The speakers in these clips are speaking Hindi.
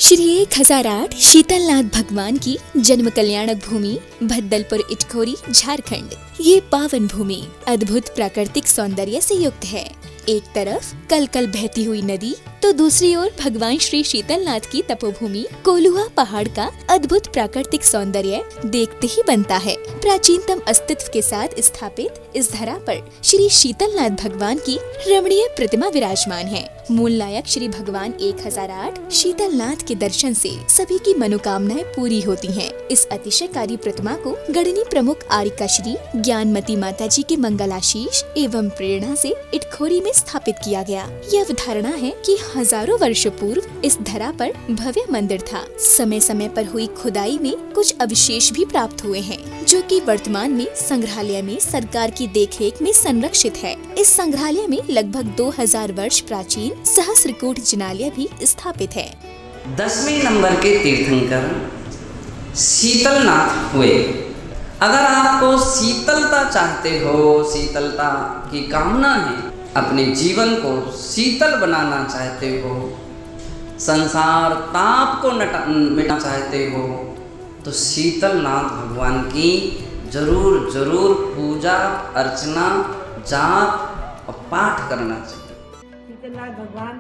श्री 1008 शीतलनाथ भगवान की जन्म कल्याणक भूमि भद्दलपुर इटखोरी झारखंड। ये पावन भूमि अद्भुत प्राकृतिक सौंदर्य से युक्त है। एक तरफ कल कल बहती हुई नदी तो दूसरी ओर भगवान श्री शीतलनाथ की तपोभूमि कोलुआ पहाड़ का अद्भुत प्राकृतिक सौंदर्य देखते ही बनता है। प्राचीनतम अस्तित्व के साथ स्थापित इस धरा पर श्री शीतलनाथ भगवान की रमणीय प्रतिमा विराजमान है। मूल नायक श्री भगवान 1008 शीतलनाथ के दर्शन से सभी की मनोकामनाएं पूरी होती हैं। इस अतिशयकारी प्रतिमा को गढ़नी प्रमुख आरिका श्री ज्ञानमती माता जी के मंगलाशीष एवं प्रेरणा से इटखोरी में स्थापित किया गया। यह अवधारणा है कि हजारों वर्षों पूर्व इस धरा पर भव्य मंदिर था। समय समय पर हुई खुदाई में कुछ अवशेष भी प्राप्त हुए हैं, जो कि वर्तमान में संग्रहालय में सरकार की देखरेख में संरक्षित है। इस संग्रहालय में लगभग 2000 वर्ष प्राचीन सहस्त्रकूट जिनालय भी स्थापित है। 10वें नंबर के तीर्थंकर शीतलनाथ हुए। अगर आपको शीतलता चाहते हो, शीतलता की कामना है, अपने जीवन को शीतल बनाना चाहते हो, संसार ताप को मिटाना चाहते हो, तो शीतलनाथ भगवान की जरूर जरूर पूजा अर्चना जाप और पाठ करना चाहिए। शीतलनाथ भगवान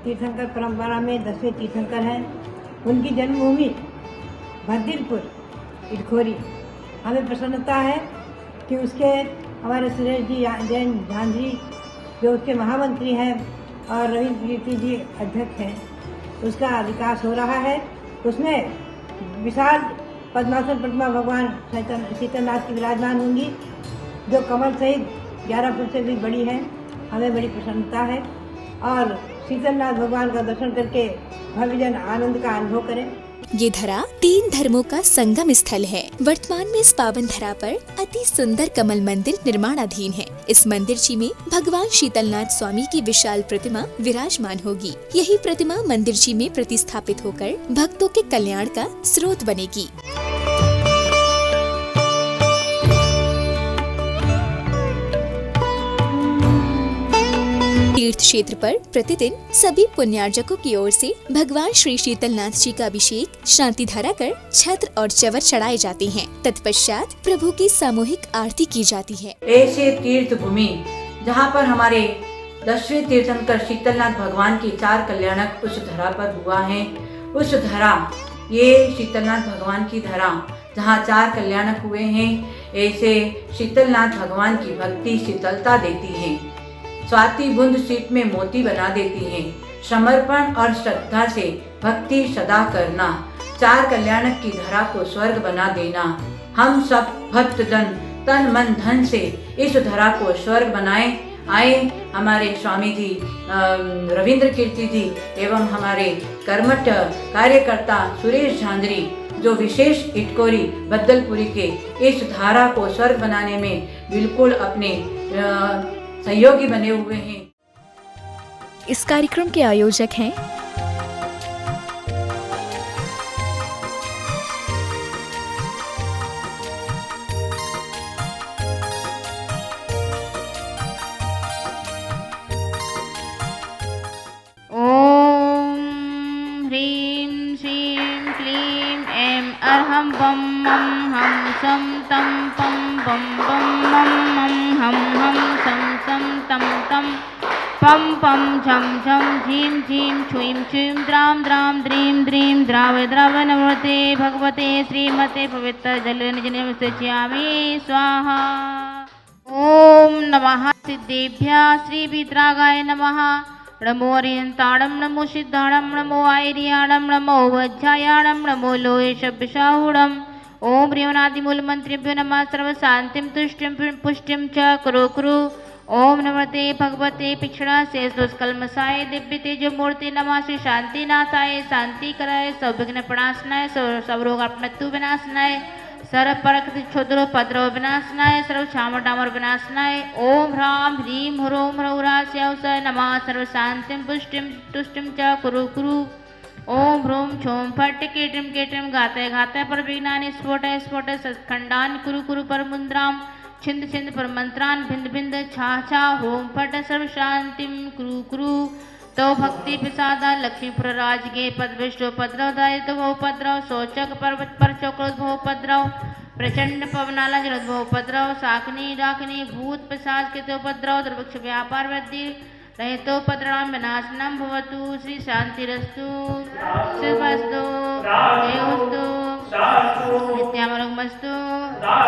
तीर्थंकर परंपरा में 10वें तीर्थंकर हैं। उनकी जन्मभूमि भद्दलपुर इटखोरी। हमें प्रसन्नता है कि उसके हमारे सुरेश जी जैन झांझरी जो उसके महामंत्री हैं और रविंद्र कीर्ति जी अध्यक्ष हैं, उसका विकास हो रहा है। उसमें विशाल पद्मासन प्रतिमा भगवान शीतलनाथ की विराजमान होंगी, जो कमल सहित 11 फुट से भी बड़ी है। हमें बड़ी प्रसन्नता है और शीतलनाथ भगवान का दर्शन करके भव्य जन आनंद का अनुभव करें। ये धरा 3 धर्मों का संगम स्थल है। वर्तमान में इस पावन धरा पर अति सुंदर कमल मंदिर निर्माणाधीन है। इस मंदिर में भगवान शीतलनाथ स्वामी की विशाल प्रतिमा विराजमान होगी। यही प्रतिमा मंदिर में प्रतिस्थापित होकर भक्तों के कल्याण का स्रोत बनेगी। तीर्थ क्षेत्र पर प्रतिदिन सभी पुण्यार्जकों की ओर से भगवान श्री शीतलनाथ जी का अभिषेक शांति धारा कर छत्र और चवर चढ़ाए जाते हैं। तत्पश्चात प्रभु की सामूहिक आरती की जाती है। ऐसे तीर्थ भूमि जहाँ पर हमारे 10वें तीर्थंकर शीतलनाथ भगवान की 4 कल्याणक उस धरा पर हुआ है। उस धरा, ये शीतलनाथ भगवान की धरा जहाँ 4 कल्याणक हुए हैं, ऐसे शीतलनाथ भगवान की भक्ति शीतलता देती है। स्वाति बूंद सीप में मोती बना देती है। समर्पण और श्रद्धा से भक्ति सदा करना, 4 कल्याणक की धरा को स्वर्ग बना देना। हम सब भक्तजन तन मन धन से इस धरा को स्वर्ग बनाए। आए हमारे स्वामी जी रविंद्र कीर्ति जी एवं हमारे कर्मठ कार्यकर्ता सुरेश झांझरी, जो विशेष इटखोरी भद्दलपुरी के इस धारा को स्वर्ग बनाने में बिल्कुल अपने सहयोगी बने हुए हैं। इस कार्यक्रम के आयोजक हैं ओम ह्रीं श्रीं क्लीं ऐं अर्हं बम मम हम सम तम पम बम बम मम मम हम सम सम तम तम पम पम झम झम झीं झीं छुईं छुईं द्राम द्राम द्रीं द्रीं द्राव द्राव नमोते भगवते श्रीमते पवित्र जल निजने सच्यामि स्वाहा। ओम नमः सिद्धेभ्यः श्री वीतरागाय नमः। नमो अरिहंताणं नमो सिद्धाणं नमो आयर्याणं नमो वज्रायाणं नमो लोहेशब्दशाहूणम्। ओम ह्रीवनादिमूल मंत्रेभ्यो नमः। सर्वशांतिं तुष्टिं पुष्टिं च कुरु कुरु। ओम नमस्ते भगवते पिक्षणा से दुष्कल्मषाय दिव्य तेजो मूर्ति नमः। श्री शांतिनाथाय शांति कराय सौविघ्न प्रणाशनाय सर्वरोग मृत्यु विनाशनाय सर्व परकृति क्षुद्रोपद्रव विनाशनाय सर्व क्षाम डामर विनाशनाय। ओम ह्रां ह्रीं ह्रों ह्रौरास्यावसाय नमः। सर्वशांतिं पुष्टिं तुष्टिं च कुरु कुरु। ओम ह्रूं छौं फट् केटिं केटिं घातय घातय पर विघ्नानि स्फोटय स्फोटय सत्खंडान् कुरु कुरु पर मुद्रां छिंद छिंद पर मंत्रान् भिंद भिंद छा छा होम फट सर्व शांतिं कुरु कुरु। तो भक्ति प्रसादा लक्ष्मीपुर राजगे पद विष्णुपद्रव दायित्व भवपद्रव शोचक पर्वत पर चक्रोद्भवपद्रव प्रचंड पवनाला जलोद्भवपद्रव शाकनी डाकनी भूत पिशाच कृतोपद्रव दुर्भिक्ष व्यापार वृद्धि रहितोपद्रवं विनाशनं भवतु श्री शांतिरस्तु शुभस्तु देवस्तु नित्यामरुगमस्तु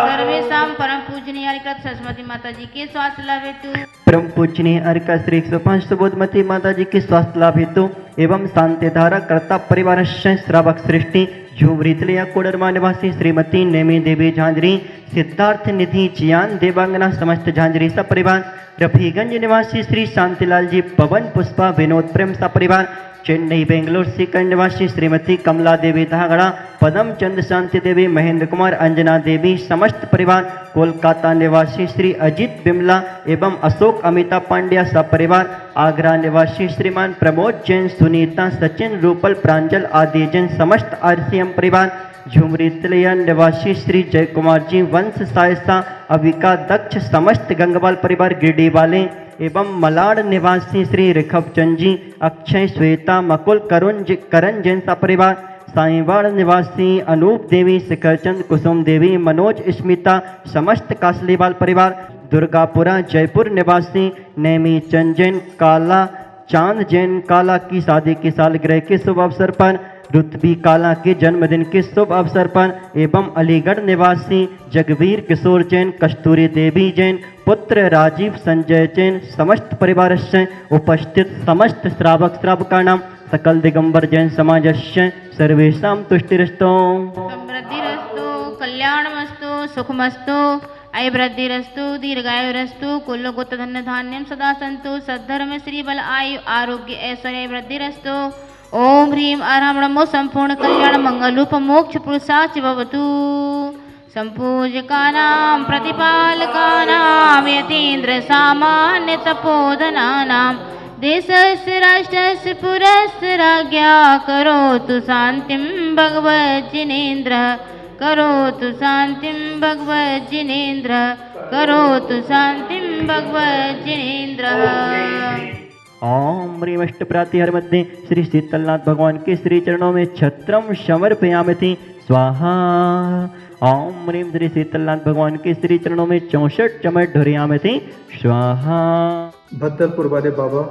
सर्वेषां परम पूजनीय हरिकृत सरस्वती माता जी के स्वास्थ्य लाभ हेतु परम पूजनीय अर्का श्री 105 सुबोधमती माता जी के स्वास्थ्य लाभ हेतु एवं शांतिधारा कर्ता परिवार श्रावक सृष्टि झुमरीतलिया कोडरमा निवासी श्रीमती नेमी देवी झांझरी सिद्धार्थ निधि जियान देवांगना समस्त झांझरी सपरिवार रफीगंज निवासी श्री शांतिलाल जी पवन पुष्पा विनोद प्रेम सपरिवार चेन्नई बेंगलोर सीकर निवासी श्रीमती कमला देवी धागड़ा पदम चंद शांति देवी महेंद्र कुमार अंजना देवी समस्त परिवार कोलकाता निवासी श्री अजीत बिमला एवं अशोक अमिता पांड्या सपरिवार आगरा निवासी श्रीमान प्रमोद जैन सुनीता सचिन रूपल प्रांजल आदि जैन समस्त आरसीएम परिवार झुमरी तिलया निवासी श्री जय कुमार जी वंश सायसा अविका दक्ष समस्त गंगवाल परिवार गिरडी वाले एवं मलाड निवासी श्री ऋखभ चंद जी अक्षय श्वेता मकुल करण जैन सा परिवार साईवाड़ निवासी अनूप देवी शिखरचंद कुसुम देवी मनोज स्मिता समस्त कासलीवाल परिवार दुर्गापुरा जयपुर निवासी नेमी चंद जैन काला चांद जैन काला की शादी की सालगिरह के शुभ अवसर पर रुतबी काला के जन्मदिन के शुभ अवसर पर एवं अलीगढ़ निवासी जगवीर किशोर जैन कस्तूरी देवी जैन पुत्र राजीव संजय जैन समस्त परिवार से उपस्थित समस्त श्रावक श्रावकानां सकल दिगंबर जैन समाजस्य सर्वेषां तुष्टिरस्तु समृद्धिरस्तु कल्याणमस्तु सुखमस्तु ऐवृद्धिरस्तु दीर्घायुरस्तु कुल्लगुप्त धन्य धान्यम सदा सन्तु सद्धर्म श्री बल आयु आरोग्य ऐश्वर्य वृद्धिरस्तु ओम ह्रीं अरहं नमो संपूर्ण कल्याण मंगल रूप मोक्ष पुरुषाच भवतु संपूजकानां प्रतिपालकानां यतीन्द्र सामान्य तपोधनानां देशस्य राष्ट्रस्य पुरस्य राज्ञा करोतु शान्तिं भगवज्जिनेन्द्रः करोतु शान्तिं भगवज्जिनेन्द्रः करोतु शान्तिं भगवज्जिनेन्द्रः। ओम ह्रीमष्ट प्रातिहर मध्ये श्री शीतलनाथ भगवान के श्री चरणों में छत्रम समर्पयामि स्वाहा। ओम ह्रीं श्री शीतलनाथ भगवान के श्री चरणों में 64 चमट ढोरियामि स्वाहा। भद्दलपुर वाले बाबा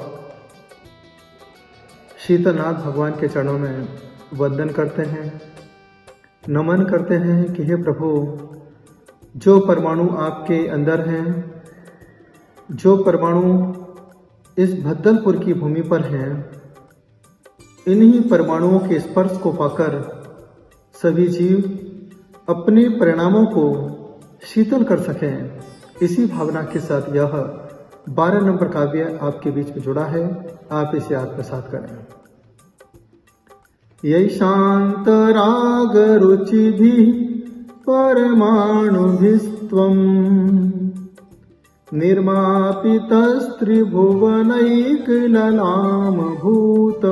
शीतलनाथ भगवान के चरणों में वंदन करते हैं, नमन करते हैं कि हे प्रभु, जो परमाणु आपके अंदर हैं, जो परमाणु इस भद्दलपुर की भूमि पर हैं, इन्हीं परमाणुओं के स्पर्श को पाकर सभी जीव अपने परिणामों को शीतल कर सकें। इसी भावना के साथ यह 12 नंबर काव्य आपके बीच में जुड़ा है, आप इसे आत्मसात करें। यही शांत राग रुचि भी परमाणु भिस्त्वम् निर्मापितस्त्रिभुवनैकललाम भूत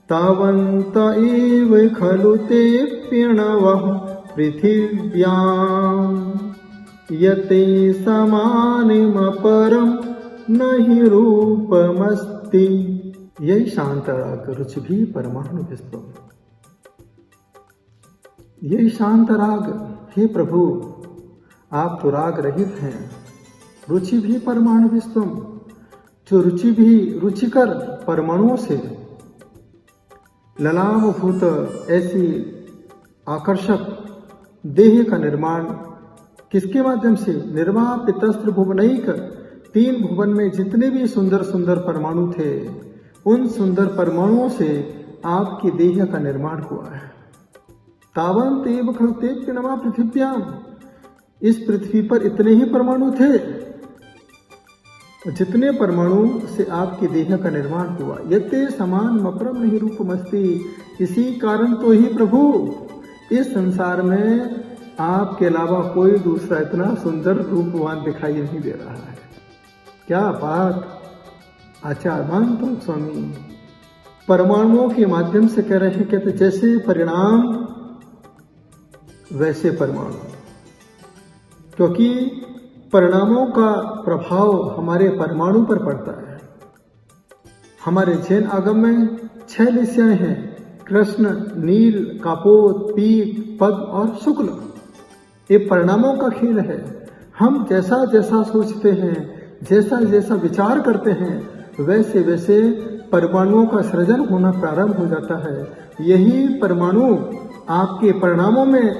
तावन्त इव खलु ते प्रणवः पृथिव्यां यते समानमपरं नहि रूपमस्ति। यही शांत राग रुचि भी परमाणु भिस्त्वम्। यही शांत राग, हे प्रभु, आप तो राग रहित हैं। रुचि भी परमाणु विश्वम, जो रुचि भी रुचिकर परमाणुओं से ललाम भूत ऐसी आकर्षक देह का निर्माण किसके माध्यम से? निर्वापितस्त्र भुवनैक, 3 भुवन में जितने भी सुंदर सुंदर परमाणु थे, उन सुंदर परमाणुओं से आपकी देह का निर्माण हुआ है। तावंत एव खलु ते प्रणवा पृथिव्याम, इस पृथ्वी पर इतने ही परमाणु थे, जितने परमाणु से आपकी देह का निर्माण हुआ। यते समान मपरम नहीं रूपमस्ति, इसी कारण तो ही प्रभु इस संसार में आपके अलावा कोई दूसरा इतना सुंदर रूपवान दिखाई नहीं दे रहा है। क्या बात आचार्यमान तुम स्वामी परमाणुओं के माध्यम से कह रहे हैं, कहते जैसे परिणाम वैसे परमाणु, क्योंकि परिणामों का प्रभाव हमारे परमाणु पर पड़ता है। हमारे जैन आगम में 6 लिस्याएं हैं: कृष्ण, नील, कापोत, पीत, पद्म और शुक्ल। ये परिणामों का खेल है। हम जैसा जैसा सोचते हैं, जैसा जैसा विचार करते हैं, वैसे वैसे परमाणुओं का सृजन होना प्रारंभ हो जाता है। यही परमाणु आपके परिणामों में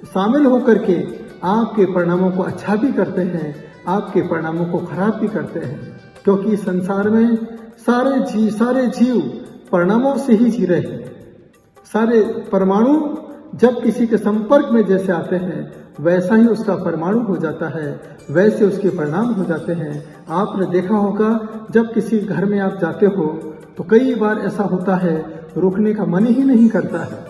शामिल होकर के आपके परिणामों को अच्छा भी करते हैं, आपके परिणामों को खराब भी करते हैं। क्योंकि संसार में सारे जीव परिणामों से ही जी रहे हैं। सारे परमाणु जब किसी के संपर्क में जैसे आते हैं, वैसा ही उसका परमाणु हो जाता है, वैसे उसके परिणाम हो जाते हैं। आपने देखा होगा, जब किसी घर में आप जाते हो तो कई बार ऐसा होता है, रुकने का मन ही नहीं करता है,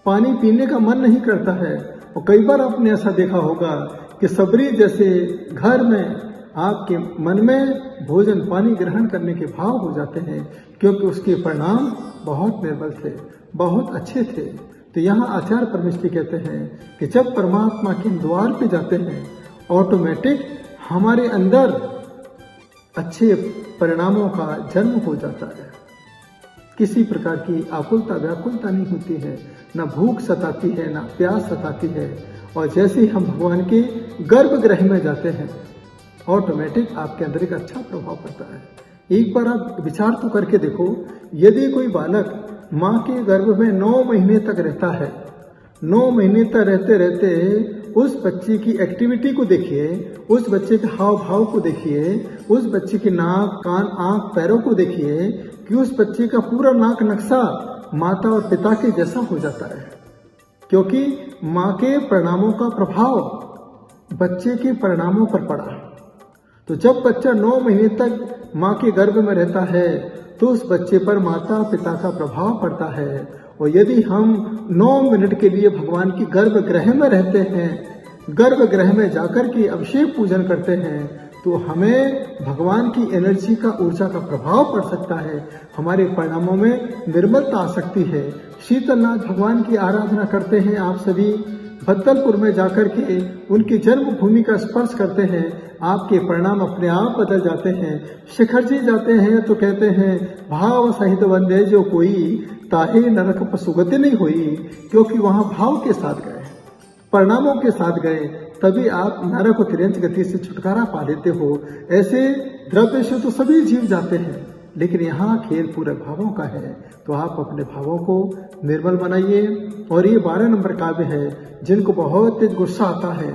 पानी पीने का मन नहीं करता है। और कई बार आपने ऐसा देखा होगा कि सबरी जैसे घर में आपके मन में भोजन पानी ग्रहण करने के भाव हो जाते हैं, क्योंकि उसके परिणाम बहुत निर्बल थे, बहुत अच्छे थे। तो यहाँ आचार्य परमेष्ठी कहते हैं कि जब परमात्मा के द्वार पे जाते हैं, ऑटोमेटिक हमारे अंदर अच्छे परिणामों का जन्म हो जाता है। किसी प्रकार की आकुलता व्याकुलता नहीं होती है, न भूख सताती है, न प्यास सताती है। और जैसे ही हम भगवान के गर्भगृह में जाते हैं, ऑटोमेटिक आपके अंदर एक अच्छा प्रभाव पड़ता है। एक बार आप विचार तो करके देखो, यदि कोई बालक माँ के गर्भ में 9 महीने तक रहता है, 9 महीने तक रहते रहते उस बच्चे की एक्टिविटी को देखिए, उस बच्चे के हाव भाव को देखिए, उस बच्चे के नाक, कान, आंख, पैरों को देखिए कि उस बच्चे का पूरा नाक नक्शा माता और पिता के जैसा हो जाता है। क्योंकि माँ के परिणामों का प्रभाव बच्चे के परिणामों पर पड़ा। तो जब बच्चा 9 महीने तक माँ के गर्भ में रहता है, तो उस बच्चे पर माता पिता का प्रभाव पड़ता है। और यदि हम 9 मिनट के लिए भगवान की गर्भगृह में रहते हैं, गर्भगृह में जाकर के अभिषेक पूजन करते हैं, तो हमें भगवान की एनर्जी का, ऊर्जा का प्रभाव पड़ सकता है। हमारे परिणामों में निर्मलता आ सकती है। शीतलनाथ भगवान की आराधना करते हैं आप सभी, भद्दलपुर में जाकर के उनकी जन्मभूमि का स्पर्श करते हैं, आपके परिणाम अपने आप बदल जाते हैं। शिखर जी जाते हैं तो कहते हैं, भाव सहित वंदे जो कोई, ताहे नरक पर सुगति नहीं हुई। क्योंकि वहां भाव के साथ गए, परिणामों के साथ गए, तभी आप नरक और तिरंज गति से छुटकारा पा लेते हो। ऐसे द्रव्य से तो सभी जीव जाते हैं, लेकिन यहाँ खेल पूरे भावों का है। तो आप अपने भावों को निर्मल बनाइए। और ये 12 नंबर काव्य है, जिनको बहुत तेज गुस्सा आता है,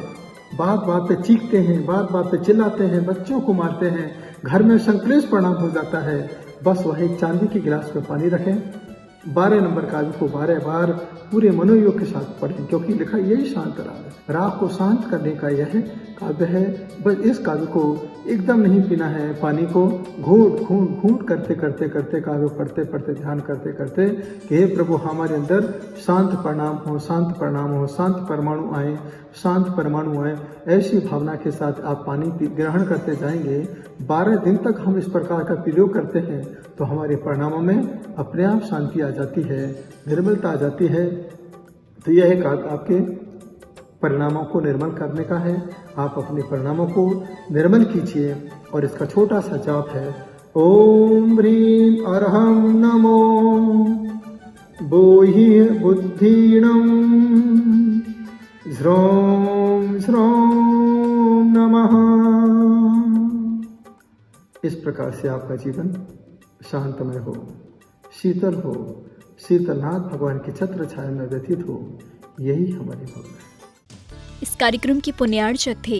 बात बात पे चीखते हैं, बात बात पे चिल्लाते हैं, बच्चों को मारते हैं, घर में संक्लेश परिणाम हो जाता है, बस वह एक चांदी के गिलास में पानी रखें। 12 नंबर काव्य को 12 बार पूरे मनोयोग के साथ पढ़ें, क्योंकि लिखा यही शांत राग है। राग को शांत करने का यह काव्य है। बस इस काव्य को एकदम नहीं पीना है, पानी को घूंट करते करते करते काव्य पढ़ते पढ़ते ध्यान करते करते कि हे प्रभु, हमारे अंदर शांत परिणाम हो, शांत परिणाम हो, शांत परमाणु आए, शांत परमाणु आए। ऐसी भावना के साथ आप पानी ग्रहण करते जाएंगे। 12 दिन तक हम इस प्रकार का प्रयोग करते हैं, तो हमारे परिणामों में अपने आप शांति आ जाती है, निर्मलता आ जाती है। तो यह एक आपके परिणामों को निर्मल करने का है। आप अपने परिणामों को निर्मल कीजिए। और इसका छोटा सा जाप है, ओम ह्रीं अरहं नमो बोहि बुद्धिणं ह्रौं श्रौं नमः। इस प्रकार से आपका जीवन शांतमय हो, शीतल हो, शीतलनाथ भगवान की छत्र छाया में व्यतीत हो, यही हमारी भावना है। इस कार्यक्रम के पुण्यार्चक थे